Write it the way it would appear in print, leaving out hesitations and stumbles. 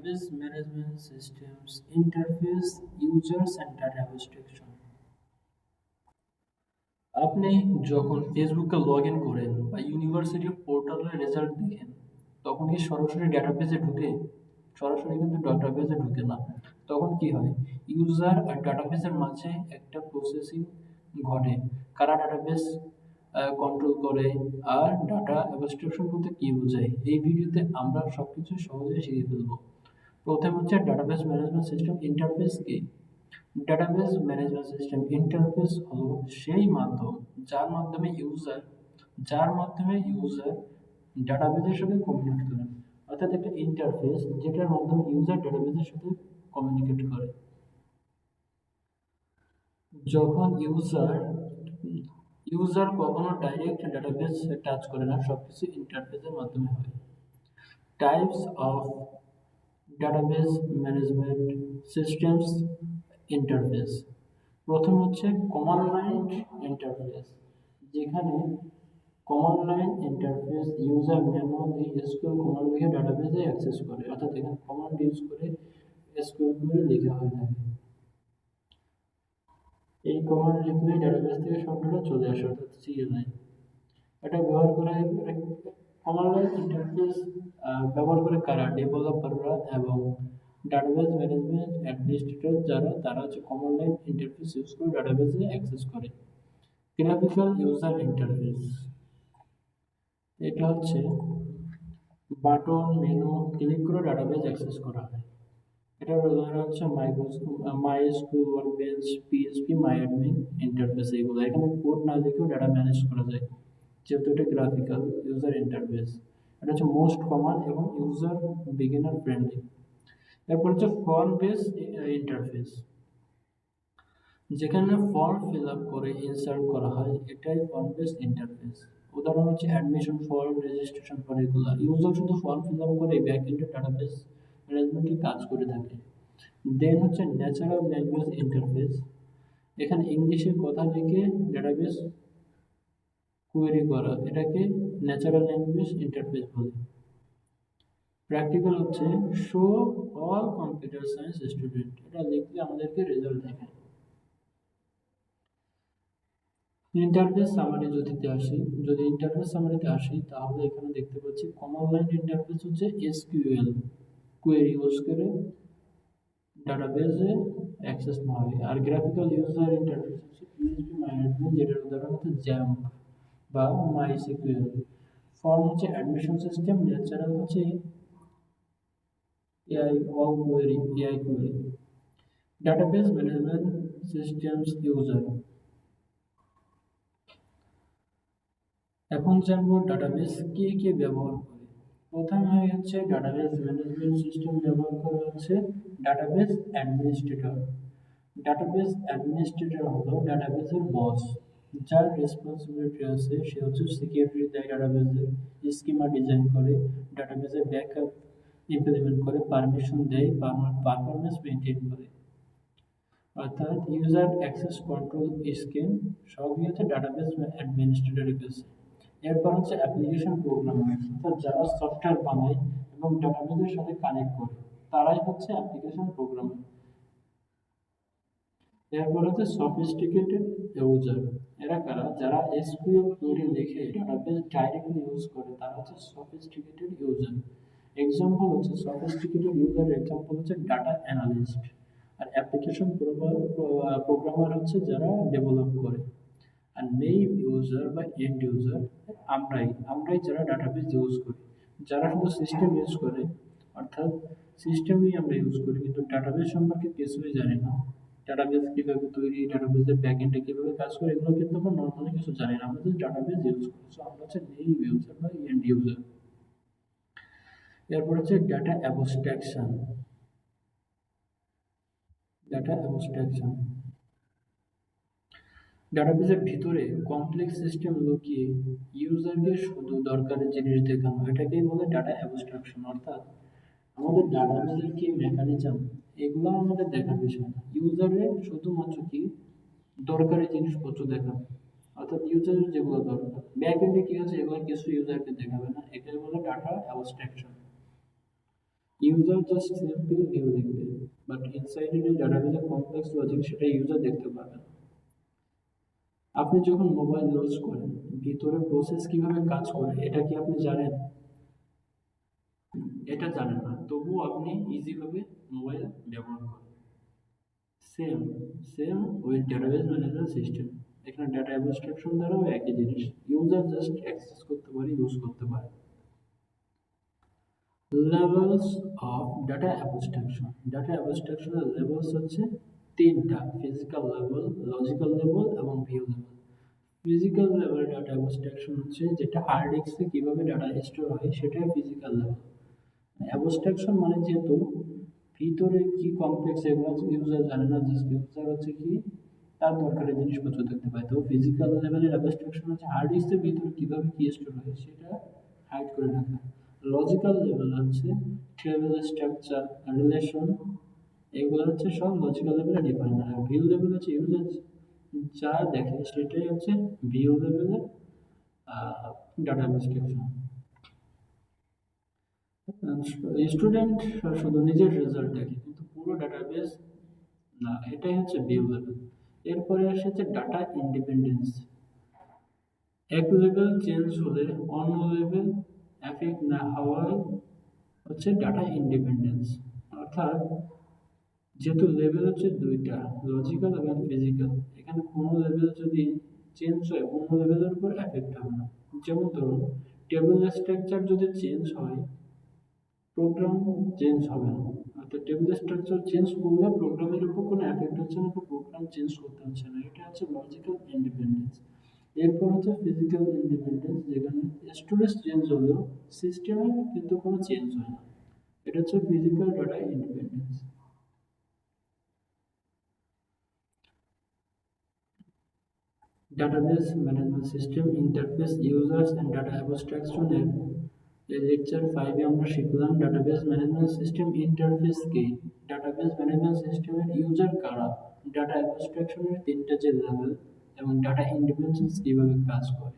database management systems interface users and data abstraction। আপনি যখন ফেসবুকে লগ ইন করেন বা ইউনিভার্সিটি পোর্টালের রেজাল্ট দেখেন, তখন কি সরাসরি ডাটাবেজে ঢুকে? সরাসরি কিন্তু ডাটাবেজে ঢুকে না। তখন কি হয়, ইউজার আর ডাটাবেজের মাঝে একটা প্রসেসিং ঘটে। কারা ডাটাবেজ কন্ট্রোল করে আর ডাটা অ্যাবস্ট্রাকশন বলতে কি বোঝায়, এই ভিডিওতে আমরা সবকিছু সহজে শিখে ফেলবো। প্রথম হচ্ছে ডাটাবেজ ম্যানেজমেন্ট সিস্টেম ইন্টারফেস কি। ডাটাবেজ ম্যানেজমেন্ট সিস্টেম ইন্টারফেস হলো সেই মাধ্যম যার মাধ্যমে ইউজার ডাটাবেজের সাথে কমিউনিকেট করে। অর্থাৎ একটা ইন্টারফেস যেটার মাধ্যমে ইউজার ডাটাবেজের সাথে কমিউনিকেট করে। যখন ইউজার কখনো ডাইরেক্ট ডাটাবেজ টাচ করে না, সবকিছু ইন্টারফেসের মাধ্যমে হয়। Types of database management systems interface. প্রথম হচ্ছে কমান্ড লাইন ইন্টারফেস, যেখানে command line interface user manually SQL command লিখে ডাটাবেজে অ্যাক্সেস করে। অর্থাৎ এখানে কমান্ড ইউজ করে এসকিউএল করে লেখা হয়ে থাকে। এই কমান্ড লিখলেই ডাটাবেস থেকে সব ডেটা চলে আসে, অর্থাৎ সিএলআই। এটা ব্যবহার করে কমান্ড লাইন ইন্টারফেস ব্যবহার করে কারা? ডেভেলপাররা এবং ডাটাবেজ ম্যানেজমেন্ট অ্যাডমিনিস্ট্রেটর তারা হচ্ছে কমান্ড লাইন ইন্টারফেস ইউজ করে ডাটাবেজে অ্যাক্সেস করে। গ্রাফিক্যাল ইউজার ইন্টারফেস, এটা হচ্ছে বাটন মেনু ক্লিক করে ডাটাবেজ অ্যাক্সেস করা হয়। এটার উদাহরণ হচ্ছে মাইএসকিউএল ওয়ার্কবেঞ্চ, পিএইচপি, মাইঅ্যাডমিন ইন্টারফেস। এগুলো এখানে কোড না লিখেও ডাটা ম্যানেজ করা যায়, যেহেতু এটা গ্রাফিক্যাল ইউজার ইন্টারফেস। এটা হচ্ছে মোস্ট কমন এবং ইউজার বিগিনার ফ্রেন্ডলি। এরপর হচ্ছে ফর্ম বেস ইন্টারফেস, যেখানে ফর্ম ফিল আপ করে ইনসার্ট করা হয়, এটাই ফর্ম বেস ইন্টারফেস। উদাহরণ হচ্ছে অ্যাডমিশন ফর্ম, রেজিস্ট্রেশন ফর এগুলা। ইউজার শুধু ফর্ম ফিল আপ করে ব্যাক এন্ডে ডাটাবেস ম্যানেজমেন্টের কাজ করে থাকে। দেন হচ্ছে ন্যাচারাল ল্যাঙ্গুয়েজ ইন্টারফেস, এখানে ইংলিশে কথা লিখে ডাটাবেস কোয়েরি করা, এটাকে ন্যাচারাল ল্যাঙ্গুয়েজ ইন্টারফেস বলে। প্র্যাকটিক্যাল হচ্ছে show all computer science student, এটা লিখলে আমাদেরকে রেজাল্ট দেখায়। ইন্টারফেস সামারি যদি ইন্টারফেস সামারিতে আসি, তাহলে এখানে দেখতে পাচ্ছি কমন লাইন ইন্টারফেস হচ্ছে এসকিউএল কোয়েরি ইউজ করে ডাটাবেজে অ্যাক্সেস না হয়। আর গ্রাফিক্যাল ইউজার ইন্টারফেস হচ্ছে পিএইচপি, মাইঅ্যাডমিন, যেটার উদাহরণ হচ্ছে জ্যাম্প বা মাইসিকিউএল। ফর্ম হচ্ছে অ্যাডমিশন সিস্টেম, ন্যাচারাল হচ্ছে AI query. Database management systems user. এখন জানবো ডাটাবেস কে ব্যবহার করে। প্রথমে হচ্ছে ডাটাবেস ম্যানেজমেন্ট সিস্টেম ব্যবহার করা হচ্ছে ডাটাবেস অ্যাডমিনিস্ট্রেটর। ডাটাবেস অ্যাডমিনিস্ট্রেটর হলো ডাটাবেসের বস, যার রেসপন্সিবিলিটি আছে সে হচ্ছে সিকিউরিটি দেয় ডাটাবেসের, স্কিমা ডিজাইন করে, ডাটাবেসের ব্যাকআপ ইমপ্লিমেন্ট করে, পারমিশন দেয়, পারফরম্যান্স মেইনটেইন করে। অর্থাৎ ইউজার অ্যাক্সেস কন্ট্রোল স্কিম সবই হচ্ছে ডাটাবেস অ্যাডমিনিস্ট্রেটরের কাছে। এরপর হচ্ছে অ্যাপ্লিকেশন প্রোগ্রামার, অর্থাৎ যারা সফটওয়্যার বানায় এবং ডাটাবেসের সাথে কানেক্ট করে, তারাই হচ্ছে অ্যাপ্লিকেশন প্রোগ্রামার। এরপর হচ্ছে সফিস্টিকেটেড ইউজার, এরা কারা? যারা এসকিউএল কোয়েরি লিখে ডাটাবেস ডাইরেক্টলি ইউজ করে, তারা হচ্ছে সফিস্টিকেটেড ইউজার। এক্সাম্পল হচ্ছে সফিস্টিকেটেড ইউজারের এক্সাম্পল হচ্ছে ডাটা অ্যানালিস্ট। আর অ্যাপ্লিকেশন প্রোগ্রামার হচ্ছে যারা ডেভেলপ করে। আর মেইন ইউজার বা এন্ড ইউজার আমরাই যারা ডাটাবেস ইউজ করি। যারা শুধু সিস্টেম ইউজ করে, অর্থাৎ সিস্টেমই আমরা ইউজ করি কিন্তু ডাটাবেস সম্পর্কে কিছুই জানি না। ডাটাবেস কিভাবে তৈরি, ডাটাবেসের ব্যাকএন্ডে কিভাবে কাজ করে, এগুলো কিন্তু আমরা নর্মালি কিছু জানি না, আমরা জাস্ট ডাটাবেস ইউজ করি। সো আমরা হচ্ছে মেইন ইউজার বা এন্ড ইউজার। এরপর হচ্ছে ডাটা অ্যাবস্ট্রাকশন। ডাটাবেসের ভিতরে কমপ্লেক্স সিস্টেম লুকিয়ে ইউজারকে শুধু দরকারি জিনিস দেখানো, এটাকেই বলে ডাটা অ্যাবস্ট্রাকশন। অর্থাৎ আমাদের ডাটাবেসের কি মেকানিজম, এগুলো আমাদের দেখার বিষয় না, ইউজারের শুধুমাত্র কি দরকারি জিনিসপত্র দেখাবে। অর্থাৎ ইউজারের যেগুলো দরকার, ব্যাক এন্ডে কি হচ্ছে এগুলো কিছু ইউজারকে দেখাবে না, এটাই বলে data abstraction. User just simple view দেখবে, বাট ইনসাইডে যে ডাটাবেজে কমপ্লেক্স লজিক সেটা ইউজার দেখতে পাবে না। আপনি যখন মোবাইল ইউজ করেন, ভিতরে প্রসেস কিভাবে কাজ করে এটা কি আপনি জানেন? এটা জানেন না, তবুও আপনি ইজিভাবে মোবাইল ব্যবহার করেন। Same same with database management system. এখানে ডাটা অ্যাবস্ট্রাকশন দ্বারাও একই জিনিস, ইউজার জাস্ট অ্যাক্সেস করতে পারে, ইউজ করতে পারে। Levels of data abstraction. Data অ্যাবস্ট্রাকশনের লেভেলস হচ্ছে তিনটা: ফিজিক্যাল লেভেল, লজিক্যাল লেভেল এবং view level. Physical level data abstraction হচ্ছে যেটা হার্ড ডিস্কে কিভাবে ডাটা স্টোর হয় সেটাই ফিজিক্যাল লেভেল। অ্যাবস্ট্রাকশন মানে যেহেতু ভিতরে কি কমপ্লেক্স এগুলো ইউজার জানে না, জাস্ট ইউজার হচ্ছে কি তার দরকারি জিনিসপত্র দেখতে পায়। তো ফিজিক্যাল লেভেলের অ্যাবস্ট্রাকশন হচ্ছে হার্ড ডিস্কের ভিতরে কিভাবে কি স্টোর হয় সেটা হাইড করে রাখা। লজিক্যাল লেভেল হচ্ছে টেবিল স্ট্রাকচার, রিলেশন, এগুলো হচ্ছে সব লজিক্যাল লেভেলে ডিফাইন। আর ভিউ লেভেল হচ্ছে ইউজার যা দেখে সেটাই হচ্ছে ভিউ লেভেলের ডাটা অ্যাবস্ট্রাকশন। স্টুডেন্ট শুধু নিজের রেজাল্ট দেখে কিন্তু পুরো ডাটাবেস না, এটাই হচ্ছে ভিউ লেভেল। এরপরে আসে হচ্ছে ডাটা ইন্ডিপেন্ডেন্স। এক লেভেল চেঞ্জ হলে অন্য লেভেল এফেক্ট না হওয়াই হচ্ছে ডাটা ইন্ডিপেন্ডেন্স। অর্থাৎ যেহেতু লেভেল হচ্ছে দুইটা, লজিক্যাল এবং ফিজিক্যাল, এখানে কোনো লেভেল যদি চেঞ্জ হয় অন্য লেভেলের উপর এফেক্ট হবে না। যেমন ধরুন টেবিল স্ট্রাকচার যদি চেঞ্জ হয়, প্রোগ্রাম চেঞ্জ হবে না। অর্থাৎ টেবিল স্ট্রাকচার চেঞ্জ করলে প্রোগ্রামের উপর কোনো এফেক্ট হচ্ছে না, প্রোগ্রাম চেঞ্জ করতে হচ্ছে না। এটা হচ্ছে লজিক্যাল ইন্ডিপেন্ডেন্স। এরপর হচ্ছে ফিজিক্যাল ইন্ডিপেন্ডেন্স, যেখানে স্টোরেজ চেঞ্জ হলেও সিস্টেমের কিন্তু কোনো চেঞ্জ হয় না। এটা হচ্ছে physical data independence. Database management system interface users and data অ্যাবস্ট্রাকশনের এই লেকচার 5 এ আমরা শিখলাম ডাটাবেস ম্যানেজমেন্ট সিস্টেম ইন্টারফেস কি, ডাটাবেস ম্যানেজমেন্ট সিস্টেমের ইউজার কারা, ডাটা অ্যাবস্ট্রাকশনের তিনটা যে লেভেল এবং ডাটা ইন্ডিপেন্ডেন্স কিভাবে কাজ করে।